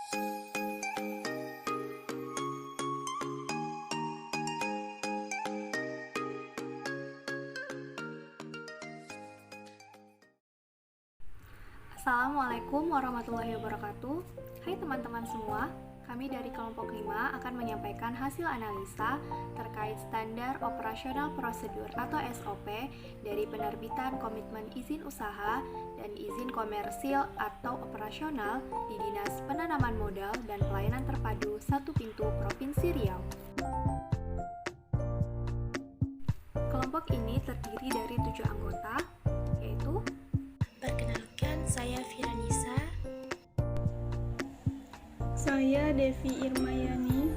Assalamualaikum warahmatullahi wabarakatuh. Hai teman-teman semua, kami dari kelompok 5 akan menyampaikan hasil analisa terkait standar operasional prosedur atau SOP dari penerbitan komitmen izin usaha dan izin komersil atau operasional di Dinas Penanaman Modal dan Pelayanan Terpadu Satu Pintu Provinsi Riau. Kelompok ini terdiri dari 7 anggota, yaitu Saya Firanisa. Saya Devi Irmayani.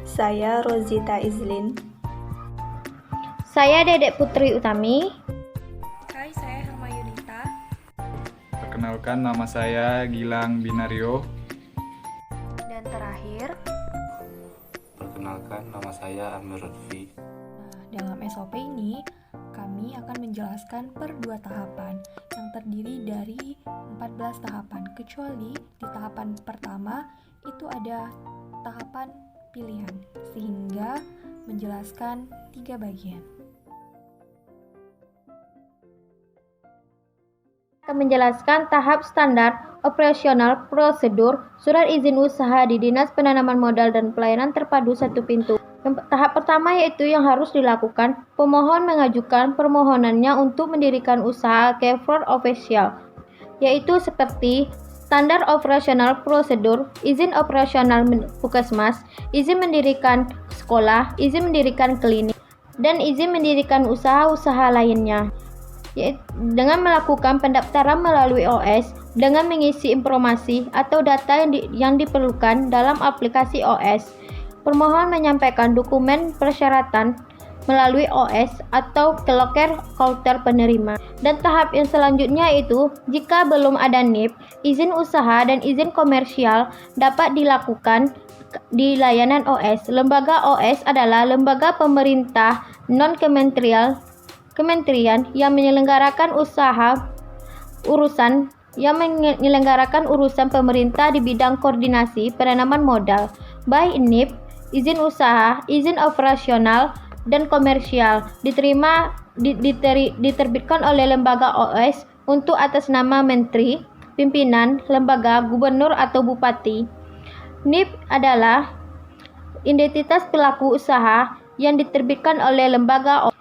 Saya Rozita Izlin. Saya Dedek Putri Utami. Hai, saya Hermayunita. Perkenalkan, nama saya Gilang Binario. Dan terakhir, perkenalkan, nama saya Amir Lutfi. dalam SOP ini kami akan menjelaskan per 2 tahapan yang terdiri dari 14 tahapan, kecuali di tahapan pertama itu ada tahapan pilihan, sehingga menjelaskan 3 bagian. Akan menjelaskan tahap standar operasional prosedur surat izin usaha di Dinas Penanaman Modal dan Pelayanan Terpadu Satu Pintu. Tahap pertama yaitu yang harus dilakukan pemohon mengajukan permohonannya untuk mendirikan usaha ke front official, yaitu seperti standar operasional prosedur, izin operasional puskesmas, izin mendirikan sekolah, izin mendirikan klinik, dan izin mendirikan usaha-usaha lainnya. Dengan melakukan pendaftaran melalui OS, dengan mengisi informasi atau data yang diperlukan dalam aplikasi OS. Permohon menyampaikan dokumen persyaratan melalui OS atau ke loker counter penerima. Dan tahap yang selanjutnya itu, jika belum ada NIP, izin usaha dan izin komersial dapat dilakukan di layanan OS. Lembaga OS adalah lembaga pemerintah non-kementerian yang menyelenggarakan urusan pemerintah di bidang koordinasi penanaman modal, baik NIP, izin usaha, izin operasional, dan komersial, diterbitkan oleh lembaga OS untuk atas nama menteri, pimpinan, lembaga, gubernur, atau bupati. NIP adalah identitas pelaku usaha yang diterbitkan oleh lembaga OS.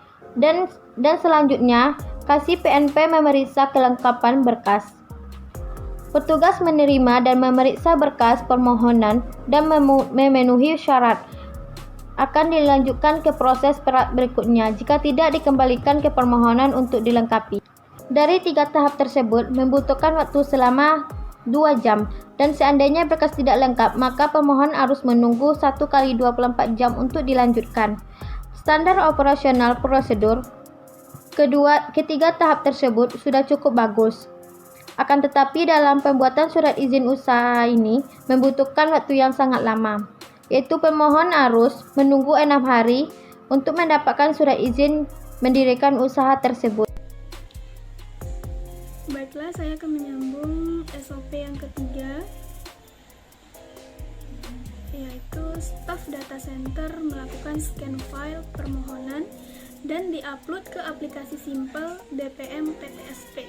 Dan selanjutnya, kasih PNP memeriksa kelengkapan berkas. Petugas menerima dan memeriksa berkas permohonan dan memenuhi syarat. Akan dilanjutkan ke proses berikutnya. Jika tidak, dikembalikan ke permohonan untuk dilengkapi. Dari 3 tahap tersebut membutuhkan waktu selama 2 jam. Dan seandainya berkas tidak lengkap, maka pemohon harus menunggu 1 kali 24 jam untuk dilanjutkan. Standar operasional prosedur ketiga tahap tersebut sudah cukup bagus. Akan tetapi dalam pembuatan surat izin usaha ini membutuhkan waktu yang sangat lama, yaitu pemohon harus menunggu 6 hari untuk mendapatkan surat izin mendirikan usaha tersebut. Baiklah, saya akan menyambung SOP yang ketiga, yaitu staf data center melakukan scan file permohonan dan diupload ke aplikasi Simple DPM PTSP.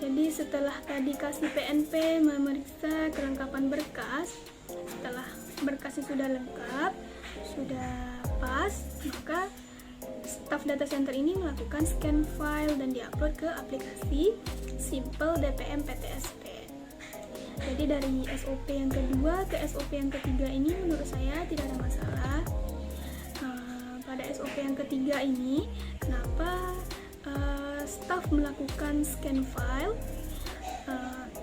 Jadi setelah tadi kasih PNP memeriksa kelengkapan berkas, setelah berkasnya sudah lengkap, sudah pas, maka staf data center ini melakukan scan file dan diupload ke aplikasi Simple DPM PTSP. Jadi dari SOP yang kedua ke SOP yang ketiga ini menurut saya tidak ada masalah. Pada SOP yang ketiga ini, kenapa staf melakukan scan file,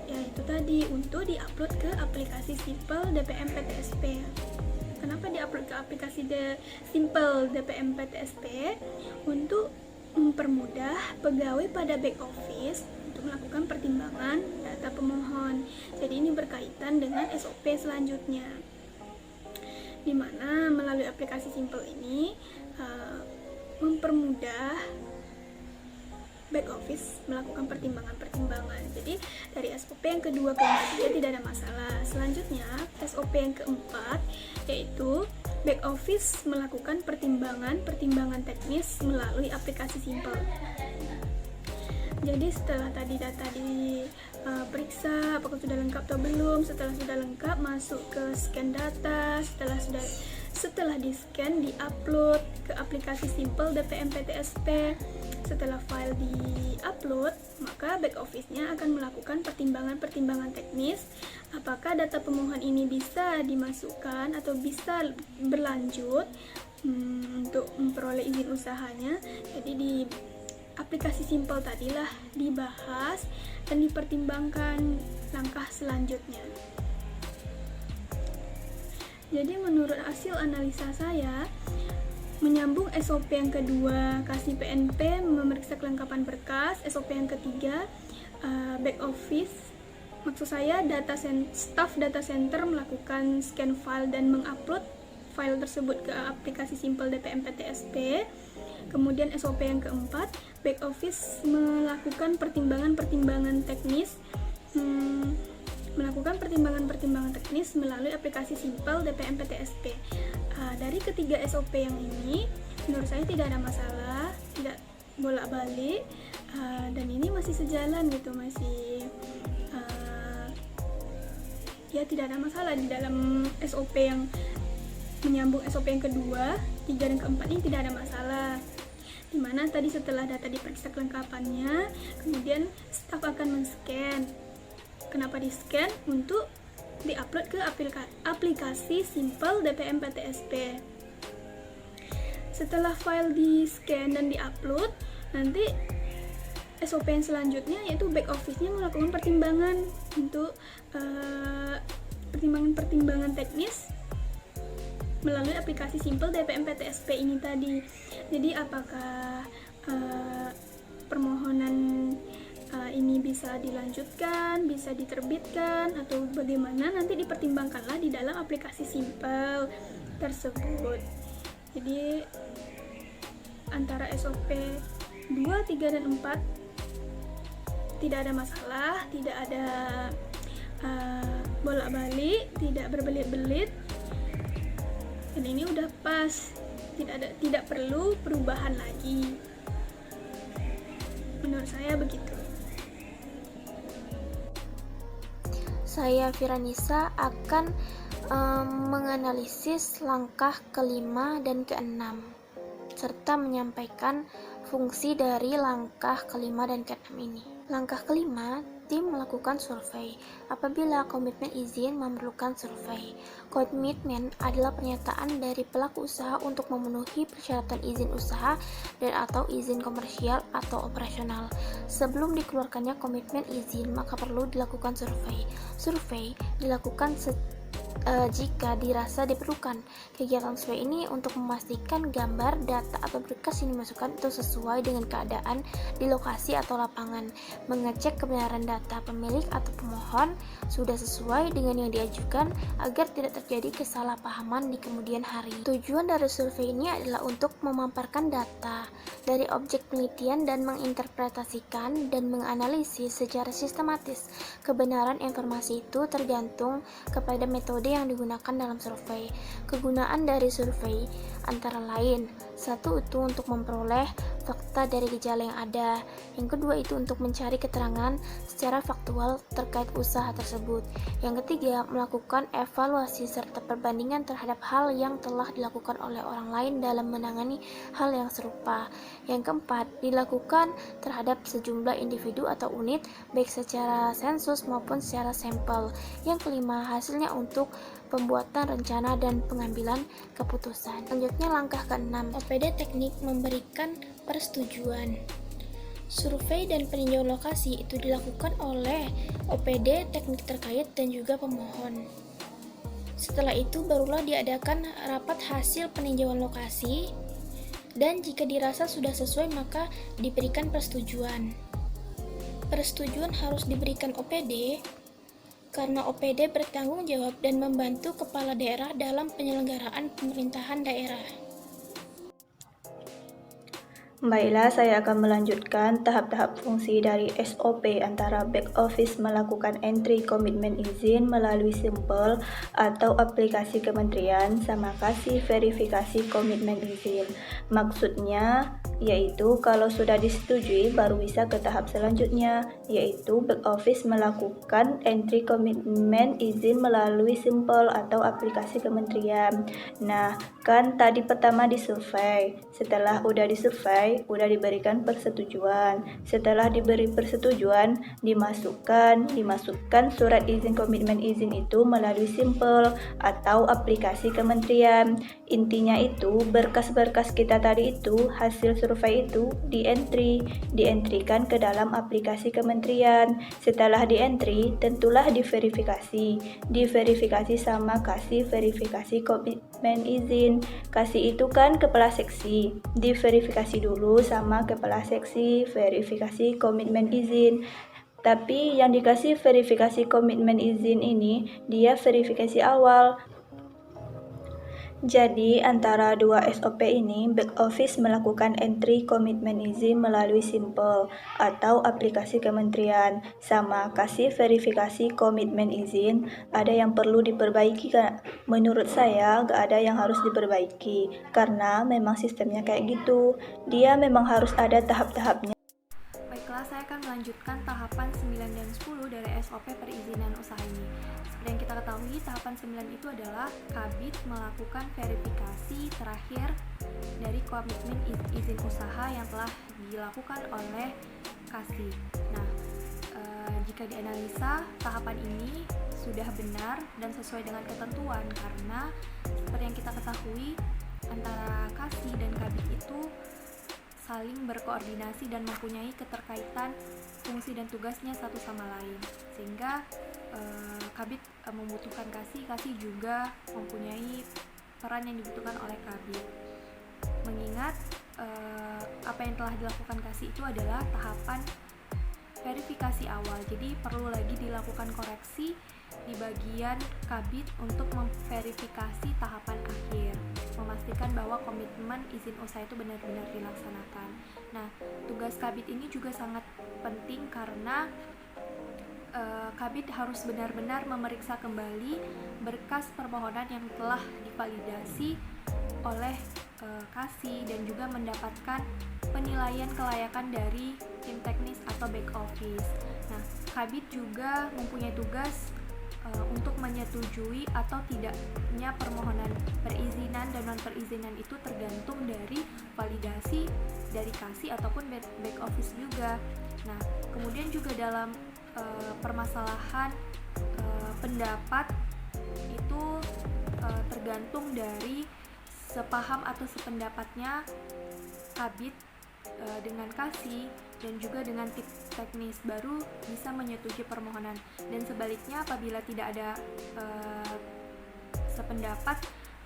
yaitu tadi untuk diupload ke aplikasi Simple DPM PTSP. Kenapa diupload ke aplikasi Simple DPM PTSP? Untuk mempermudah pegawai pada back office untuk melakukan pertimbangan data pemohon. Jadi ini berkaitan dengan SOP selanjutnya, di mana melalui aplikasi Simple ini mempermudah back office melakukan pertimbangan-pertimbangan. Jadi dari SOP yang kedua, ketiga tidak ada masalah. Selanjutnya, SOP yang keempat yaitu back office melakukan pertimbangan teknis melalui aplikasi simple. Jadi setelah tadi data diperiksa apakah sudah lengkap atau belum, setelah sudah lengkap masuk ke scan data, setelah di scan di-upload ke aplikasi simple DPM PTSP. Setelah file di-upload, maka back office-nya akan melakukan pertimbangan teknis apakah data pemohon ini bisa dimasukkan atau bisa berlanjut untuk memperoleh izin usahanya. Jadi di aplikasi simple tadilah dibahas dan dipertimbangkan langkah selanjutnya. Jadi menurut hasil analisa saya, menyambung SOP yang kedua, kasih PNP, memeriksa kelengkapan berkas. SOP yang ketiga, back office, maksud saya staff data center melakukan scan file dan mengupload file tersebut ke aplikasi simple DPM PTSP. Kemudian SOP yang keempat, back office melakukan pertimbangan teknis melalui aplikasi simple DPM PTSP. Dari ketiga SOP yang ini, menurut saya tidak ada masalah, tidak bolak-balik, dan ini masih sejalan gitu, ya tidak ada masalah di dalam SOP yang menyambung SOP yang kedua, 3 dan keempat ini tidak ada masalah. Dimana tadi setelah data diperiksa kelengkapannya, kemudian staf akan men-scan. Kenapa di-scan? Untuk di-upload ke aplikasi simple DPM PTSP. Setelah file di-scan dan di-upload, nanti SOP yang selanjutnya yaitu back office-nya melakukan pertimbangan untuk pertimbangan teknis melalui aplikasi simple DPM PTSP ini tadi. Jadi apakah permohonan ini bisa dilanjutkan, bisa diterbitkan, atau bagaimana, nanti dipertimbangkanlah di dalam aplikasi simple tersebut. Jadi antara SOP 2, 3, dan 4 tidak ada masalah, tidak ada bolak-balik, tidak berbelit-belit, dan ini udah pas, tidak perlu perubahan lagi. Menurut saya begitu. Saya Firanisa akan menganalisis langkah kelima dan keenam serta menyampaikan fungsi dari langkah kelima dan keenam ini. Langkah kelima, tim melakukan survei. Apabila komitmen izin memerlukan survei. Komitmen adalah pernyataan dari pelaku usaha untuk memenuhi persyaratan izin usaha dan atau izin komersial atau operasional. Sebelum dikeluarkannya komitmen izin, maka perlu dilakukan survei. Survei dilakukan jika dirasa diperlukan. Kegiatan survei ini untuk memastikan gambar, data, atau berkas yang dimasukkan itu sesuai dengan keadaan di lokasi atau lapangan, mengecek kebenaran data pemilik atau pemohon sudah sesuai dengan yang diajukan agar tidak terjadi kesalahpahaman di kemudian hari. Tujuan dari survei ini adalah untuk memaparkan data dari objek penelitian dan menginterpretasikan dan menganalisis secara sistematis. Kebenaran informasi itu tergantung kepada metode yang digunakan dalam survei. Kegunaan dari survei antara lain, satu itu untuk memperoleh fakta dari gejala yang ada, yang kedua itu untuk mencari keterangan secara faktual terkait usaha tersebut, yang ketiga melakukan evaluasi serta perbandingan terhadap hal yang telah dilakukan oleh orang lain dalam menangani hal yang serupa, yang keempat dilakukan terhadap sejumlah individu atau unit baik secara sensus maupun secara sampel, yang kelima hasilnya untuk pembuatan rencana dan pengambilan keputusan. Selanjutnya langkah ke-6, OPD teknik memberikan persetujuan. Survei dan peninjauan lokasi itu dilakukan oleh OPD teknik terkait dan juga pemohon. Setelah itu barulah diadakan rapat hasil peninjauan lokasi, dan jika dirasa sudah sesuai maka diberikan persetujuan. Persetujuan harus diberikan OPD karena OPD bertanggung jawab dan membantu kepala daerah dalam penyelenggaraan pemerintahan daerah. Baiklah, saya akan melanjutkan tahap-tahap fungsi dari SOP antara back office melakukan entry komitmen izin melalui simpel atau aplikasi kementerian sama kasih verifikasi komitmen izin. Maksudnya yaitu kalau sudah disetujui baru bisa ke tahap selanjutnya, yaitu back office melakukan entry komitmen izin melalui simpel atau aplikasi kementerian. Nah, kan tadi pertama disurvey. Setelah udah disurvey, udah diberikan persetujuan. Setelah diberi persetujuan, dimasukkan surat izin komitmen izin itu melalui simpel atau aplikasi kementerian. Intinya itu berkas-berkas kita tadi itu, hasil survei itu dientrikan ke dalam aplikasi kementerian. Setelah dientri, tentulah diverifikasi sama kasih verifikasi komitmen izin. Kasih itu kan kepala seksi, diverifikasi dulu sama kepala seksi verifikasi komitmen izin. Tapi yang dikasih verifikasi komitmen izin ini dia verifikasi awal. Jadi antara dua SOP ini, back office melakukan entry komitmen izin melalui simpel atau aplikasi kementerian, sama kasih verifikasi komitmen izin. Ada yang perlu diperbaiki kan? Menurut saya gak ada yang harus diperbaiki, karena memang sistemnya kayak gitu. Dia memang harus ada tahap-tahapnya. Baiklah, saya akan melanjutkan tahapan 9 dan 10 dari SOP perizinan usaha ini. Seperti yang kita ketahui, tahapan 9 itu adalah Kabid melakukan verifikasi terakhir dari komitmen izin usaha yang telah dilakukan oleh Kasih. Nah, jika dianalisa, tahapan ini sudah benar dan sesuai dengan ketentuan karena seperti yang kita ketahui, antara Kasih dan Kabid itu saling berkoordinasi dan mempunyai keterkaitan fungsi dan tugasnya satu sama lain, sehingga Kabid membutuhkan Kasih juga mempunyai peran yang dibutuhkan oleh Kabid. Mengingat apa yang telah dilakukan Kasih itu adalah tahapan verifikasi awal, jadi perlu lagi dilakukan koreksi di bagian Kabid untuk memverifikasi tahapan akhir, memastikan bahwa komitmen izin usaha itu benar-benar dilaksanakan. Nah, tugas Kabid ini juga sangat penting karena Kabid harus benar-benar memeriksa kembali berkas permohonan yang telah divalidasi oleh Kasih dan juga mendapatkan penilaian kelayakan dari tim teknis atau back office. Nah, Kabid juga mempunyai tugas untuk menyetujui atau tidaknya permohonan perizinan dan non perizinan itu tergantung dari validasi dari Kasih ataupun back office juga. Nah, kemudian juga dalam permasalahan pendapat itu tergantung dari sepaham atau sependapatnya Kabid dengan Kasih dan juga dengan tim teknis baru bisa menyetujui permohonan, dan sebaliknya apabila tidak ada sependapat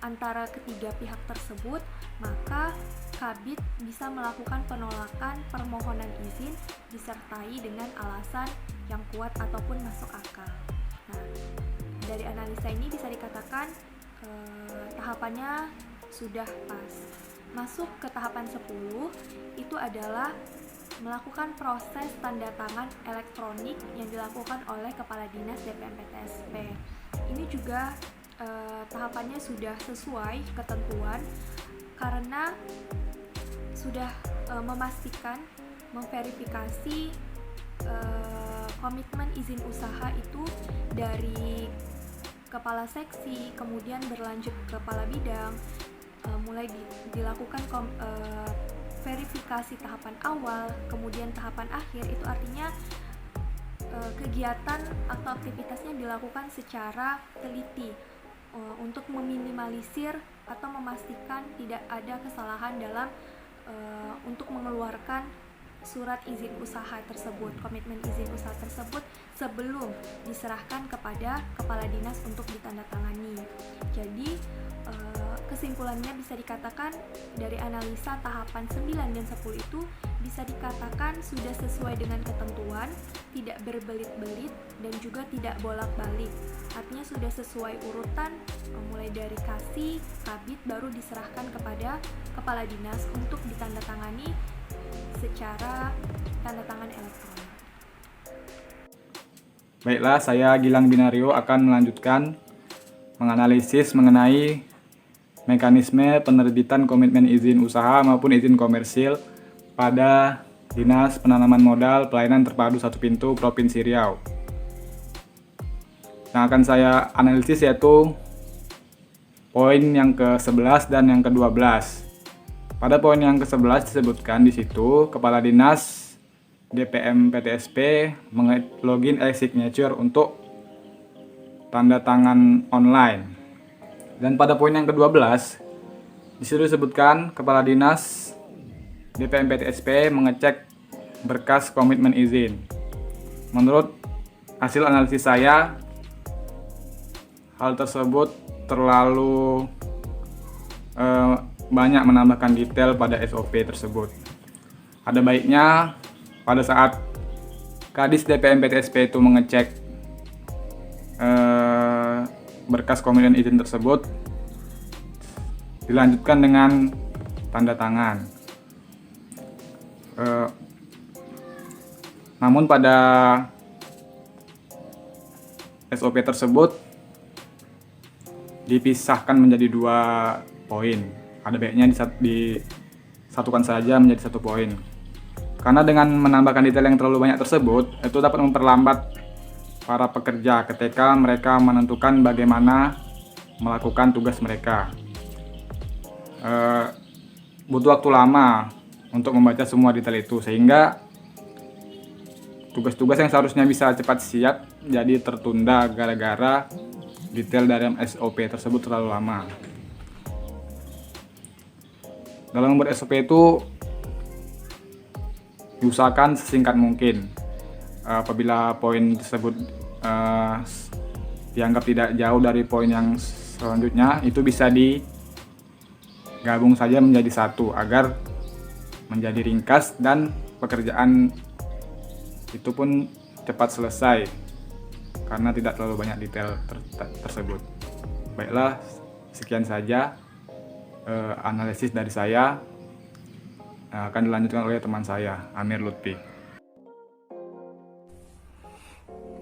antara ketiga pihak tersebut, maka Kabid bisa melakukan penolakan permohonan izin disertai dengan alasan yang kuat ataupun masuk akal. Nah, dari analisa ini bisa dikatakan tahapannya sudah pas. Masuk ke tahapan 10 itu adalah melakukan proses tanda tangan elektronik yang dilakukan oleh Kepala Dinas DPM PTSP. Ini juga tahapannya sudah sesuai ketentuan karena sudah memastikan memverifikasi komitmen izin usaha itu dari kepala seksi, kemudian berlanjut ke kepala bidang, mulai dilakukan verifikasi tahapan awal, kemudian tahapan akhir. Itu artinya kegiatan atau aktivitasnya dilakukan secara teliti untuk meminimalisir atau memastikan tidak ada kesalahan dalam untuk mengeluarkan surat izin usaha tersebut, komitmen izin usaha tersebut sebelum diserahkan kepada kepala dinas untuk ditandatangani. Jadi kesimpulannya bisa dikatakan dari analisa tahapan 9 dan 10 itu bisa dikatakan sudah sesuai dengan ketentuan, tidak berbelit-belit dan juga tidak bolak-balik. Artinya sudah sesuai urutan, mulai dari Kasih, Kabid baru diserahkan kepada kepala dinas untuk ditandatangani secara tanda tangan elektronik. Baiklah, saya Gilang Binario akan melanjutkan menganalisis mengenai mekanisme penerbitan komitmen izin usaha maupun izin komersil pada Dinas Penanaman Modal Pelayanan Terpadu Satu Pintu Provinsi Riau. Yang akan saya analisis yaitu poin yang ke-11 dan yang ke-12. Pada poin yang ke-11 disebutkan di situ Kepala Dinas DPM PTSP login e-signature untuk tanda tangan online. Dan pada poin yang ke-12 di situ disebutkan Kepala Dinas DPM PTSP mengecek berkas komitmen izin. Menurut hasil analisis saya, hal tersebut terlalu banyak menambahkan detail pada SOP tersebut. Ada baiknya pada saat Kadis DPM PTSP itu mengecek berkas komitmen izin tersebut dilanjutkan dengan tanda tangan. Namun pada SOP tersebut dipisahkan menjadi 2 poin. Ada baiknya disatukan saja menjadi 1 poin. Karena dengan menambahkan detail yang terlalu banyak tersebut, itu dapat memperlambat para pekerja ketika mereka menentukan bagaimana melakukan tugas mereka. Butuh waktu lama untuk membaca semua detail itu, sehingga tugas-tugas yang seharusnya bisa cepat siap jadi tertunda gara-gara detail dalam SOP tersebut terlalu lama. Dalam membuat SOP itu diusahakan sesingkat mungkin. Apabila poin tersebut dianggap tidak jauh dari poin yang selanjutnya, itu bisa digabung saja menjadi 1 agar menjadi ringkas dan pekerjaan itu pun cepat selesai karena tidak terlalu banyak detail tersebut. Baiklah, sekian saja analisis dari saya. Akan dilanjutkan oleh teman saya, Amir Lutfi.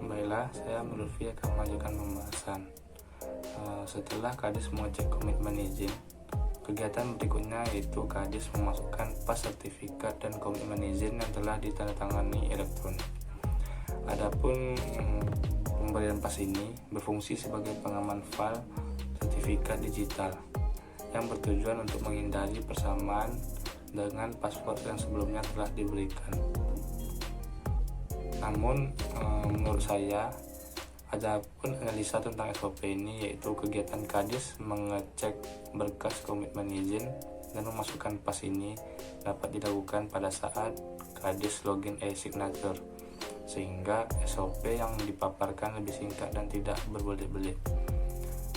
Baiklah, saya Amir Lutfi akan melanjutkan pembahasan. Setelah Kadis mengecek komitmen izin, kegiatan berikutnya yaitu Kadis memasukkan pas sertifikat dan komitmen izin yang telah ditandatangani elektronik. Adapun pemberian pas ini berfungsi sebagai pengaman file sertifikat digital yang bertujuan untuk menghindari persamaan dengan paspor yang sebelumnya telah diberikan. Namun menurut saya ada pun analisa tentang SOP ini, yaitu kegiatan Kadis mengecek berkas komitmen izin dan memasukkan pas ini dapat dilakukan pada saat Kadis login e-signature, sehingga SOP yang dipaparkan lebih singkat dan tidak berbelit-belit.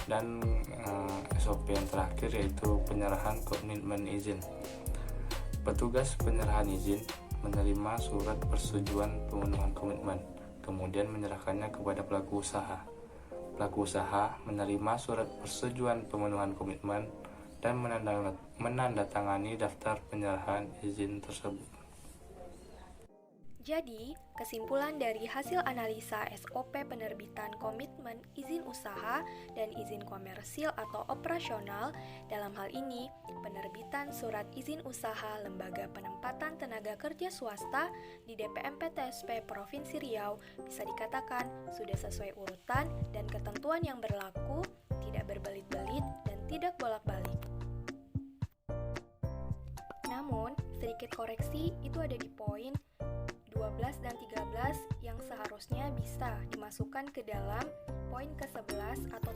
Dan SOP yang terakhir yaitu penyerahan komitmen izin. Petugas penyerahan izin menerima surat persetujuan pemenuhan komitmen, kemudian menyerahkannya kepada pelaku usaha. Pelaku usaha menerima surat persetujuan pemenuhan komitmen dan menandatangani daftar penyerahan izin tersebut. Jadi, kesimpulan dari hasil analisa SOP penerbitan komitmen izin usaha dan izin komersil atau operasional, dalam hal ini penerbitan surat izin usaha Lembaga Penempatan Tenaga Kerja Swasta di DPM PTSP Provinsi Riau bisa dikatakan sudah sesuai urutan dan ketentuan yang berlaku, tidak berbelit-belit dan tidak bolak-balik. Namun, sedikit koreksi itu ada di poin 12 dan 13 yang seharusnya bisa dimasukkan ke dalam poin ke-11 atau